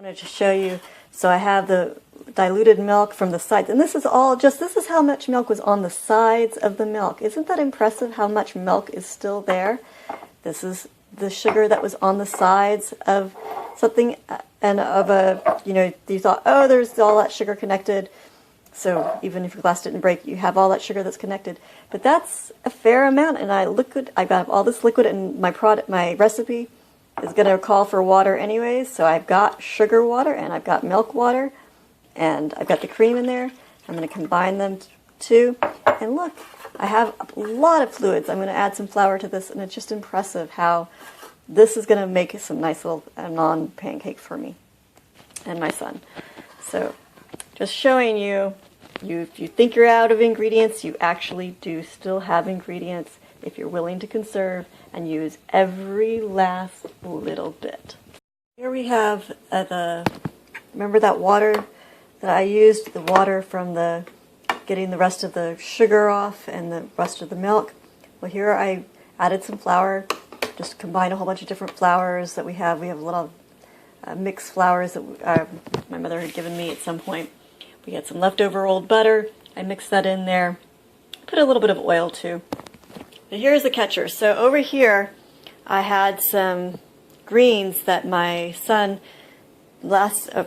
I wanted to show you, so I have the diluted milk from the sides, and this is how much milk was on the sides of the milk. Isn't that impressive how much milk is still there? This is the sugar that was on the sides of something, and you thought, oh, there's all that sugar connected, so even if your glass didn't break, you have all that sugar that's connected. But that's a fair amount, and I got all this liquid, and my recipe is going to call for water anyways, so I've got sugar water and I've got milk water and I've got the cream in there. I'm going to combine them too, and look, I have a lot of fluids. I'm going to add some flour to this, and it's just impressive how this is going to make some nice little naan pancake for me and my son. So just showing you, if you think you're out of ingredients, you actually do still have ingredients if you're willing to conserve and use every last little bit. Here we have remember that water that I used, the water from getting the rest of the sugar off and the rest of the milk? Well, here I added some flour, just combined a whole bunch of different flours that we have. We have a little mixed flours that my mother had given me at some point. We had some leftover old butter. I mixed that in there. Put a little bit of oil too. But here's the catcher. So over here, I had some greens that my son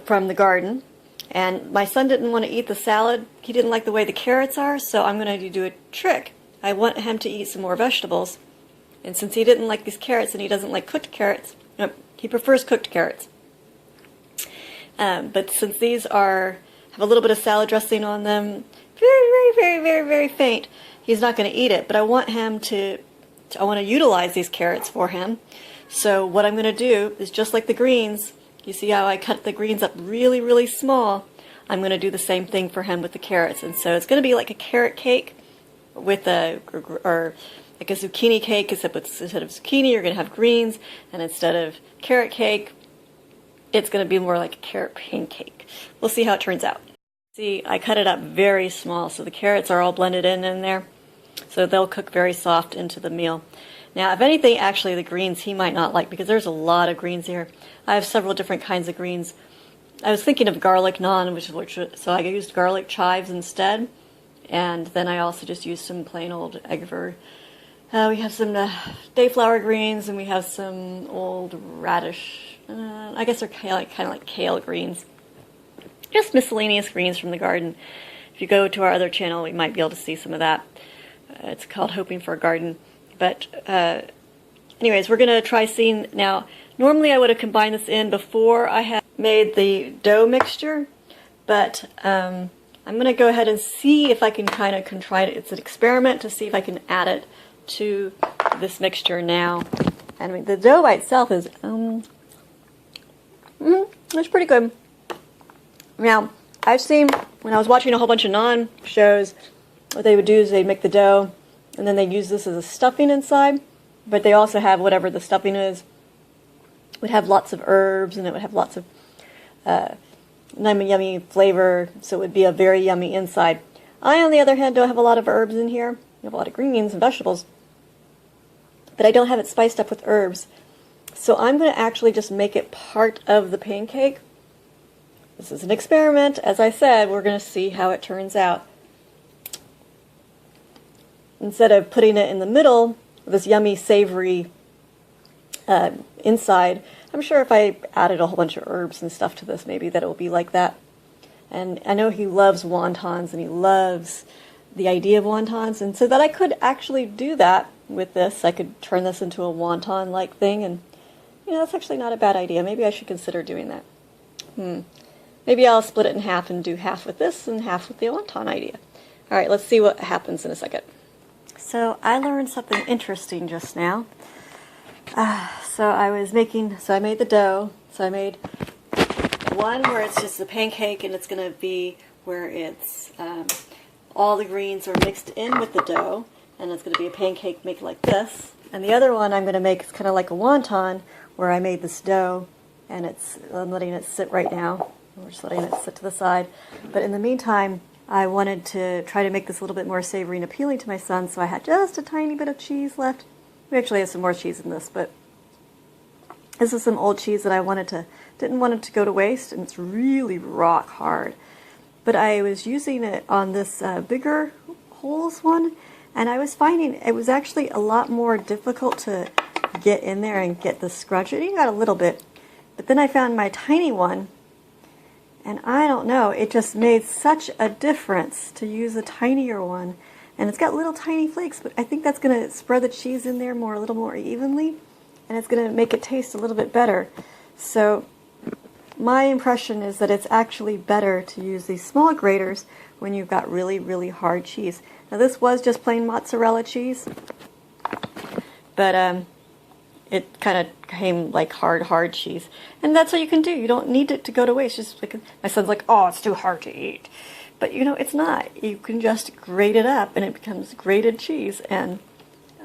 from the garden, and my son didn't want to eat the salad. He didn't like the way the carrots are, so I'm going to do a trick. I want him to eat some more vegetables, and since he didn't like these carrots and he doesn't like cooked carrots, he prefers cooked carrots. But since these have a little bit of salad dressing on them, very, very, very, very, very faint, he's not going to eat it, but I want to utilize these carrots for him. So what I'm going to do is, just like the greens, you see how I cut the greens up really, really small? I'm going to do the same thing for him with the carrots. And so it's going to be like a carrot cake or like a zucchini cake, except instead of zucchini, you're going to have greens, and instead of carrot cake, it's going to be more like a carrot pancake. We'll see how it turns out. See, I cut it up very small, so the carrots are all blended in there. So they'll cook very soft into the meal. Now, if anything, actually the greens he might not like, because there's a lot of greens here. I have several different kinds of greens. I was thinking of garlic naan, so I used garlic chives instead. And then I also just used some plain old eggver. We have some dayflower greens, and we have some old radish. I guess they're kind of like kale greens. Just miscellaneous greens from the garden. If you go to our other channel, we might be able to see some of that. It's called Hoping for a Garden. But anyways, we're going to try seeing now. Normally I would have combined this in before I had made the dough mixture, but I'm going to go ahead and see if I can kind of try it. It's an experiment to see if I can add it to this mixture now. And I mean, the dough by itself is it's pretty good. Now, I've seen, when I was watching a whole bunch of naan shows, what they would do is they'd make the dough, and then they'd use this as a stuffing inside, but they also have whatever the stuffing is. It would have lots of herbs, and it would have lots of yummy flavor, so it would be a very yummy inside. I, on the other hand, don't have a lot of herbs in here. I have a lot of greens and vegetables, but I don't have it spiced up with herbs. So I'm going to actually just make it part of the pancake. This is an experiment. As I said, we're going to see how it turns out. Instead of putting it in the middle, this yummy, savory inside, I'm sure if I added a whole bunch of herbs and stuff to this, maybe that it will be like that. And I know he loves wontons, and he loves the idea of wontons, and so that I could actually do that with this. I could turn this into a wonton-like thing, and that's actually not a bad idea. Maybe I should consider doing that. Maybe I'll split it in half and do half with this and half with the wonton idea. All right, let's see what happens in a second. So I learned something interesting just now. So I made the dough. So I made one where it's just a pancake, and it's going to be where it's all the greens are mixed in with the dough, and it's going to be a pancake made like this. And the other one I'm going to make is kind of like a wonton, where I made this dough, and I'm letting it sit right now. We're just letting it sit to the side. But in the meantime, I wanted to try to make this a little bit more savory and appealing to my son, so I had just a tiny bit of cheese left. We actually have some more cheese in this, but This is some old cheese that didn't want it to go to waste, and it's really rock hard. But I was using it on this bigger holes one, and I was finding it was actually a lot more difficult to get in there and get the scrunch. It even got a little bit, but then I found my tiny one, and I don't know, it just made such a difference to use a tinier one. And it's got little tiny flakes, but I think that's going to spread the cheese in there a little more evenly, and it's going to make it taste a little bit better. So my impression is that it's actually better to use these small graters when you've got really, really hard cheese. Now this was just plain mozzarella cheese, but it kind of came like hard cheese. And that's what you can do. You don't need it to go to waste. Just like my son's like, oh, it's too hard to eat. But you know, it's not. You can just grate it up and it becomes grated cheese. And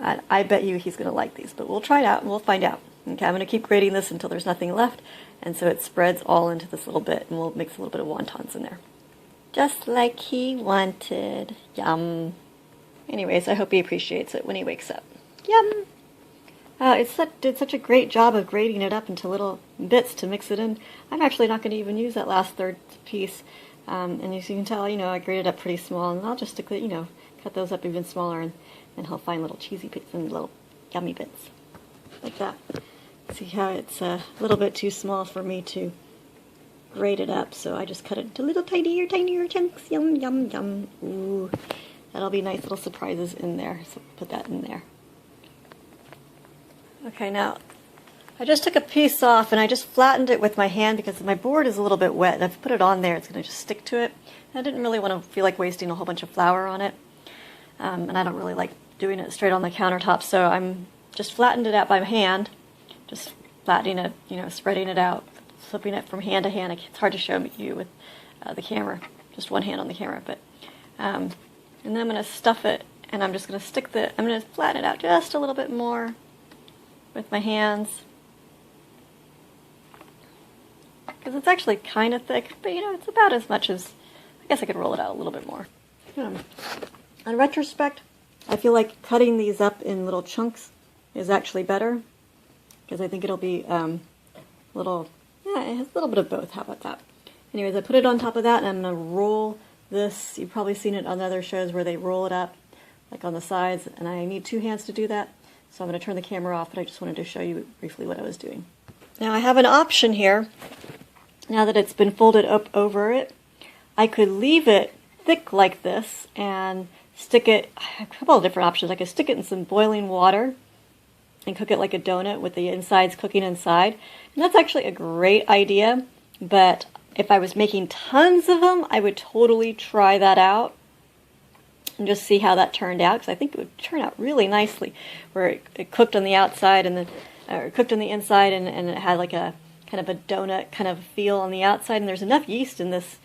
I bet you he's going to like these. But we'll try it out and we'll find out. Okay, I'm going to keep grating this until there's nothing left. And so it spreads all into this little bit, and we'll mix a little bit of wontons in there. Just like he wanted. Yum. Anyways, I hope he appreciates it when he wakes up. Yum. Did such a great job of grating it up into little bits to mix it in. I'm actually not going to even use that last third piece. And as you can tell, you know, I grated up pretty small, and I'll just stick it, you know, cut those up even smaller, and he'll find little cheesy bits and little yummy bits. Like that. See how it's a little bit too small for me to grate it up, so I just cut it into little tinier chunks. Yum, yum, yum. Ooh, that'll be nice little surprises in there, so put that in there. Okay, now, I just took a piece off and I just flattened it with my hand because my board is a little bit wet. If I put it on there, it's going to just stick to it. And I didn't really want to feel like wasting a whole bunch of flour on it. And I don't really like doing it straight on the countertop, so I'm just flattened it out by hand. Just flattening it, you know, spreading it out, flipping it from hand to hand. It's hard to show you with the camera, just one hand on the camera. But and then I'm going to stuff it, and I'm just going to I'm going to flatten it out just a little bit more with my hands, because it's actually kind of thick, but you know, it's about as much as, I guess I could roll it out a little bit more. In retrospect, I feel like cutting these up in little chunks is actually better, because I think it'll be yeah, it has a little bit of both. How about that? Anyways, I put it on top of that, and I'm going to roll this. You've probably seen it on other shows where they roll it up, like on the sides, and I need two hands to do that. So I'm going to turn the camera off, but I just wanted to show you briefly what I was doing. Now I have an option here. Now that it's been folded up over it, I could leave it thick like this and stick it, a couple of different options. I could stick it in some boiling water and cook it like a donut with the insides cooking inside. And that's actually a great idea, but if I was making tons of them, I would totally try that out and just see how that turned out, because I think it would turn out really nicely, where it cooked on the outside and then cooked on the inside, and it had like a kind of a donut kind of feel on the outside, and there's enough yeast in this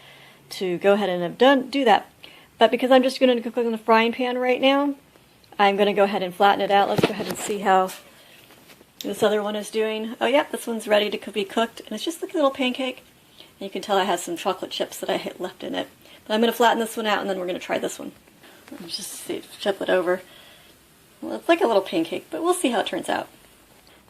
to go ahead and do that. But because I'm just going to cook in the frying pan right now, I'm going to go ahead and flatten it out. Let's go ahead and see how this other one is doing. Oh yeah, this one's ready to be cooked, and it's just like a little pancake. And you can tell it has some chocolate chips that I had left in it. But I'm going to flatten this one out, and then we're going to try this one. Just see, flip it over. Well, it's like a little pancake, but we'll see how it turns out.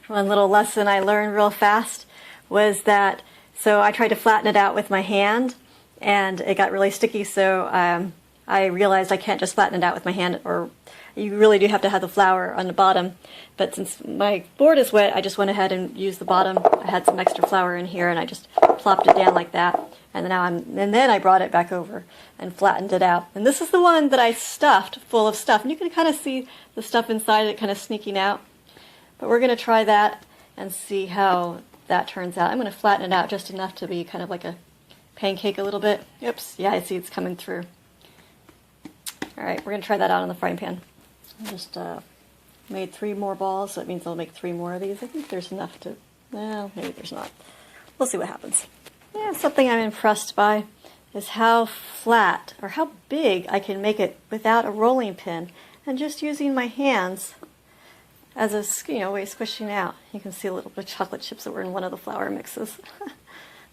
One little lesson I learned real fast was that, so I tried to flatten it out with my hand, and it got really sticky, so I realized I can't just flatten it out with my hand, or you really do have to have the flour on the bottom. But since my board is wet, I just went ahead and used the bottom. I had some extra flour in here, and I just plopped it down like that. And then I brought it back over and flattened it out. And this is the one that I stuffed full of stuff. And you can kind of see the stuff inside it kind of sneaking out. But we're going to try that and see how that turns out. I'm going to flatten it out just enough to be kind of like a pancake a little bit. Oops, yeah, I see it's coming through. All right, we're going to try that out in the frying pan. I just made 3 more balls, so it means I'll make 3 more of these. I think there's enough to, well, maybe there's not. We'll see what happens. Yeah, something I'm impressed by is how flat, or how big I can make it without a rolling pin, and just using my hands as a, you know, way of squishing out. You can see a little bit of chocolate chips that were in one of the flour mixes.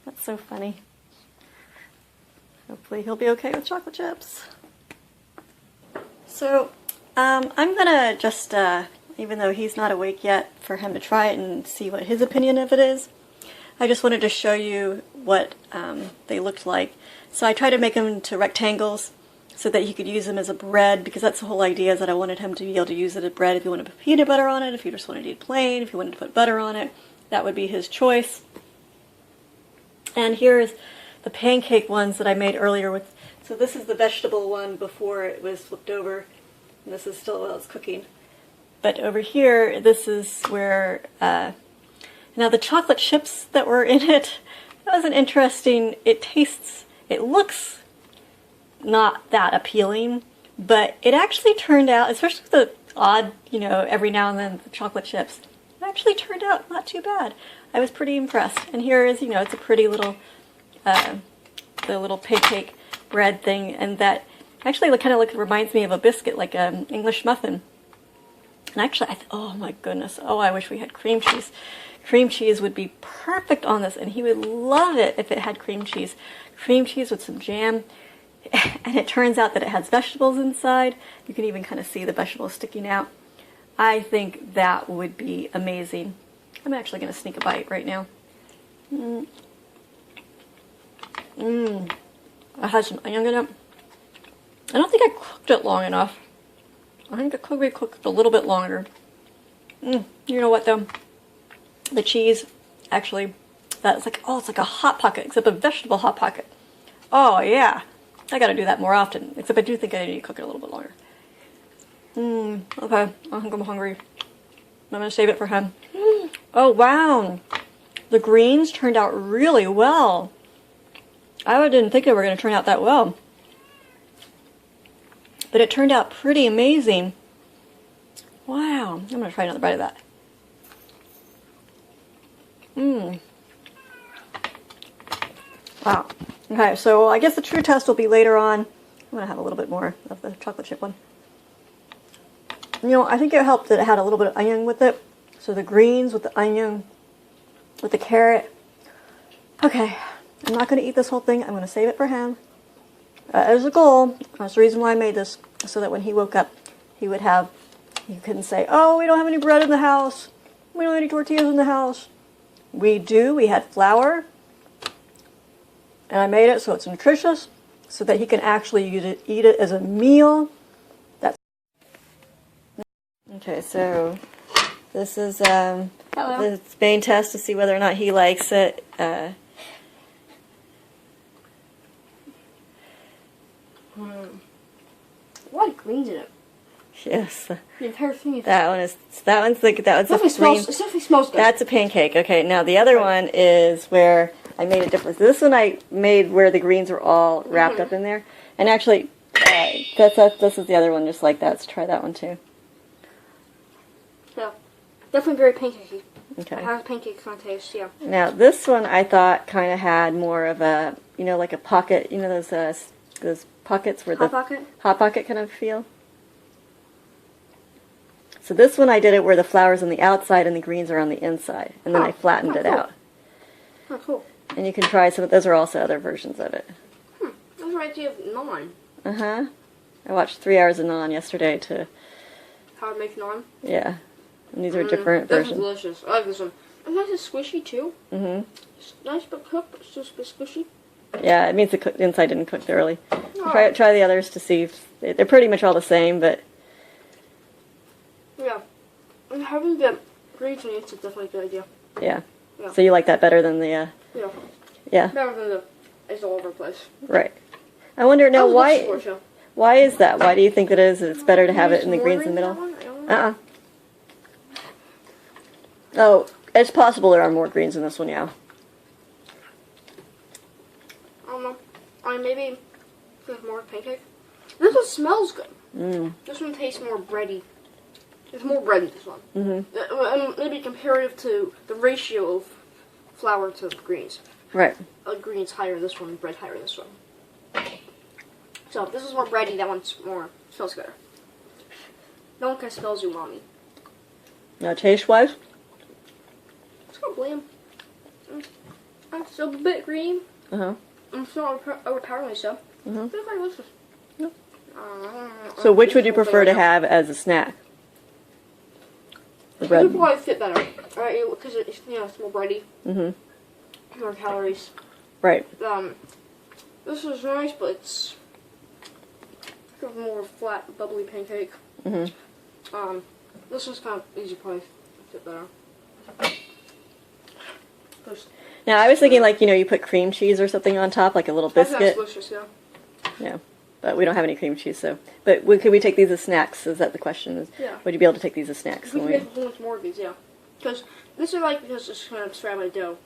That's so funny. Hopefully he'll be okay with chocolate chips. So I'm gonna just, even though he's not awake yet, for him to try it and see what his opinion of it is. I just wanted to show you what they looked like. So I tried to make them into rectangles so that he could use them as a bread, because that's the whole idea, is that I wanted him to be able to use it as bread if he wanted to put peanut butter on it, if he just wanted to eat plain, if he wanted to put butter on it. That would be his choice. And here's the pancake ones that I made earlier with. So this is the vegetable one before it was flipped over, and this is still while it's cooking. But over here, this is where, now the chocolate chips that were in it, that was an interesting, it looks not that appealing, but it actually turned out, especially with the odd, every now and then the chocolate chips, it actually turned out not too bad. I was pretty impressed. And here is, it's a pretty little, the little pancake bread thing, and that actually kind of reminds me of a biscuit, like an English muffin. And actually, oh my goodness, I wish we had cream cheese. Cream cheese would be perfect on this, and he would love it if it had cream cheese. Cream cheese with some jam, and it turns out that it has vegetables inside. You can even kind of see the vegetables sticking out. I think that would be amazing. I'm actually going to sneak a bite right now. I had some onion in it. I don't think I cooked it long enough. I think it could be cooked a little bit longer. You know what though? The cheese, actually, that's like, it's like a Hot Pocket, except a vegetable Hot Pocket. Oh yeah, I gotta do that more often, except I do think I need to cook it a little bit longer. Okay, I think I'm hungry. I'm gonna save it for him. Oh wow, the greens turned out really well. I didn't think they were gonna turn out that well. But it turned out pretty amazing. Wow, I'm gonna try another bite of that. Wow. Okay, so I guess the true test will be later on. I'm going to have a little bit more of the chocolate chip one. I think it helped that it had a little bit of onion with it. So the greens with the onion, with the carrot. Okay, I'm not going to eat this whole thing. I'm going to save it for him. As a goal, that's the reason why I made this, so that when he woke up, he couldn't say, oh, we don't have any bread in the house. We don't have any tortillas in the house. We do. We had flour, and I made it so it's nutritious, so that he can actually eat it as a meal. Okay, so this is the main test to see whether or not he likes it. A lot of greens in it. Yes. The entire thing is. That one's a cream. It definitely smells good. That's a pancake. Okay, now the other one is where I made a difference. This one I made where the greens were all wrapped up in there. And actually, this is the other one just like that. Let's try that one too. Yeah, definitely very pancakey. Okay. It has pancake kind of taste, yeah. Now this one I thought kind of had more of a, like a pocket, those pockets where Hot Pocket? Hot Pocket kind of feel. So this one I did it where the flour's on the outside and the greens are on the inside. And then I flattened it out. Oh, cool. And you can try some, those are also other versions of it. That's right, you have naan. Uh-huh. I watched 3 hours of naan yesterday to... How to make naan? Yeah. And these are different versions. This is delicious. I like this one. It's nice and squishy, too. Mm-hmm. It's nice but cooked, but it's just a bit squishy. Yeah, it means the inside didn't cook thoroughly. Oh. Try the others to see if... They're pretty much all the same, but... Yeah. And having the greens in it is definitely a good idea. Yeah. So you like that better than the... Yeah. Yeah. Better than the... It's all over the place. Right. I wonder now why is that? Why do you think that is? It's better to have it in the greens in the middle? Oh, it's possible there are more greens in this one, yeah. I don't know. Maybe there's more pancake. This one smells good. This one tastes more bready. It's more bready, this one. Maybe comparative to the ratio of flour to greens. Right. Greens higher in this one, bread higher in this one. So this is more bready, that one's smells better. No one kind of smells umami. Now taste-wise? It's kind of bland. It's still a bit green. It's not overpoweringly so. It's quite delicious. So which would you prefer to have as a snack? The It bread. would probably fit better, right? Because it's it's more bready, more calories. Right. This is nice, but it's kind of more flat, bubbly pancake. This one's kind of easy, probably fit better. Now, I was thinking, like, you put cream cheese or something on top, like a little That's biscuit. delicious, yeah. Yeah. But we don't have any cream cheese, so. But could we take these as snacks? Is that the question? Yeah. Would you be able to take these as snacks? We can make a whole bunch more of these, yeah. Because this is because it's kind of scrambled my dough.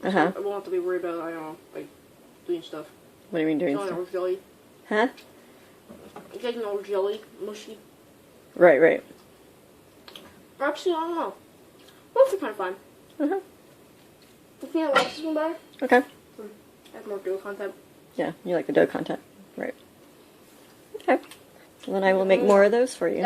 Uh-huh. I won't have to be worried about, like, doing stuff. What do you mean doing It's stuff? all jelly. Huh? It's like an old jelly, mushy. Right. Actually, I don't know. Both are kind of fine. Uh-huh. I think I like this one better. Okay. I have more dough content. Yeah, you like the dough content. Right. Okay. Well, then I will make more of those for you.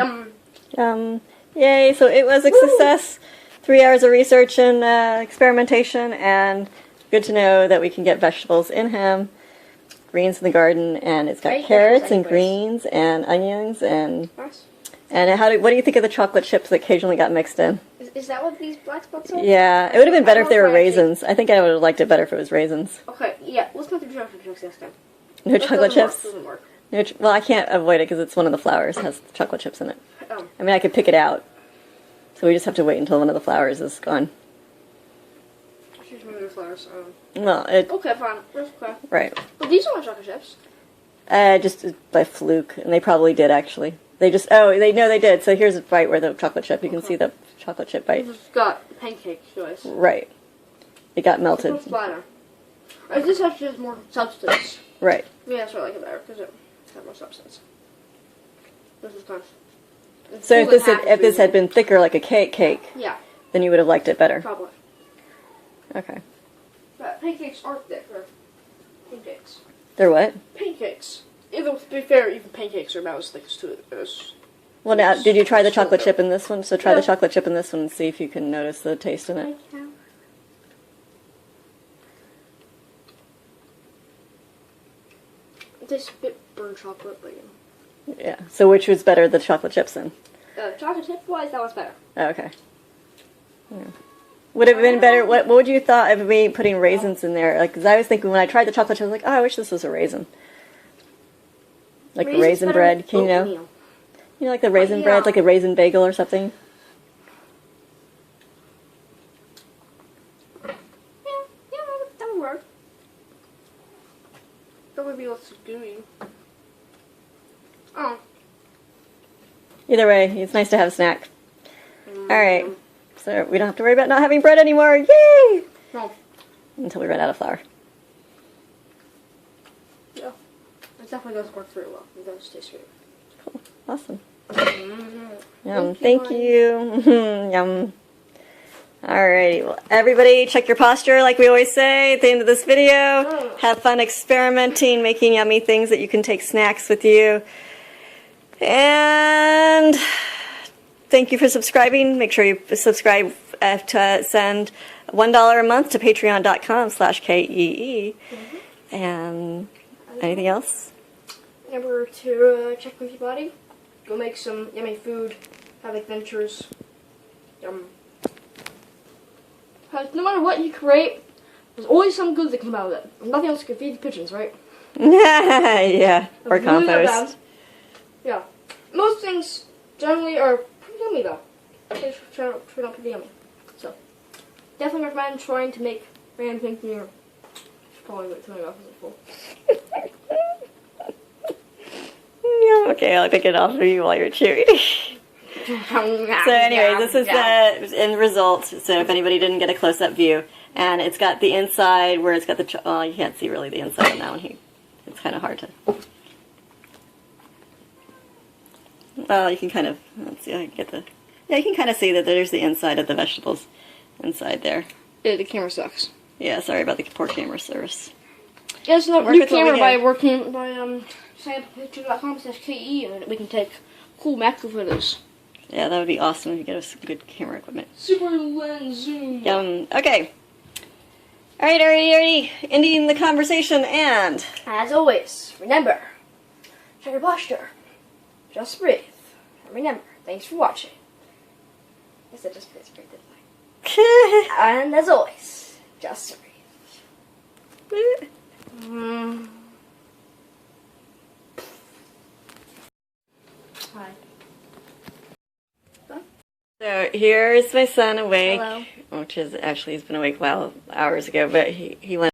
Yay, so it was a success. 3 hours of research and experimentation, and good to know that we can get vegetables in ham, greens in the garden, and it's got Right, carrots and vegetables greens and onions and Nice. what do you think of the chocolate chips that occasionally got mixed in? Is that what these black spots are? Yeah, it would have been better if they were I don't know if I raisins. I think I would have liked it better if it was raisins. Okay, yeah, let's not do chocolate chips next time. No That chocolate doesn't work, chips? doesn't work. Well, I can't avoid it because it's one of the flours has chocolate chips in it. Oh. I mean, I could pick it out. So we just have to wait until one of the flours is gone. She's one of the flowers. Well, Okay, fine. That's okay. right. But these aren't chocolate chips. Just by fluke, and they probably did actually. They did. So here's a bite where the chocolate chip. You can see the chocolate chip bite. This has got pancake choice. Right. It got melted. It's flatter. This actually has more substance. Right. Yeah, that's why I like it better because it has more substance. This is kind of. So if this had been thicker like a cake, Yeah, then you would have liked it better. probably. Okay. But pancakes aren't thicker. Pancakes. They're what? Pancakes. To be fair, even pancakes are about as thick as two of those. Well, now, did you try the Still chocolate good. chip in this one? So try the Yeah. chocolate chip in this one and see if you can notice the taste in it. It tastes a bit burnt chocolate, but Yeah. So which was better, the chocolate chips then? chocolate chip wise, that one's better. Oh, okay. Yeah. Would it have been better? What would you thought of me putting raisins in there? Like, 'cause I was thinking when I tried the chocolate chip, I was like, oh, I wish this was a raisin. Like Raisin's raisin better bread, with can you know? oatmeal. You know, like the raisin Yeah. bread, like a raisin bagel or something. Yeah, that would work. That would be less gooey. Oh. Either way, it's nice to have a snack. All right, so we don't have to worry about not having bread anymore. Yay! No. Until we run out of flour. Yeah. It definitely does work very well. It does taste great. Cool. Awesome. Mm-hmm. Yum. Thank you. Yum. Alrighty, well, everybody check your posture like we always say at the end of this video. Have fun experimenting, making yummy things that you can take snacks with you. And thank you for subscribing. Make sure you subscribe to send $1 a month to patreon.com/KEE. And anything else? Remember to check with your body. Go make some yummy food. Have adventures. Yum. 'Cause no matter what you create, there's always some good that come out of it. Nothing else can feed the pigeons, right? Yeah, or Really not bad. compost. Yeah. Most things generally are pretty yummy though. They turn out pretty yummy. So, definitely recommend trying to make random things in your. Probably like turning off as full. Yeah, okay, I'll pick it off of you while you're chewing. So anyway, this is the end result. So if anybody didn't get a close-up view, and it's got the inside where it's got the. Oh, you can't see really the inside on that one. It's kind of hard to. Well, you can kind of. Let's see. I can get the. Yeah, you can kind of see that there's the inside of the vegetables inside there. Yeah, the camera sucks. Yeah, sorry about the poor camera service. Yeah, it's not Work new with what we camera by have. working by sign up at patreon.com/KE and we can take cool macro photos. Yeah, that would be awesome if you get us some good camera equipment. Super lens zoom. Okay. Alrighty. Ending the conversation and. As always, remember, check your posture. Just breathe. And remember, thanks for watching. guess it just feels great today. And as always, just breathe. Hi. So here's my son awake, Hello. which is actually he's been awake hours ago, but he went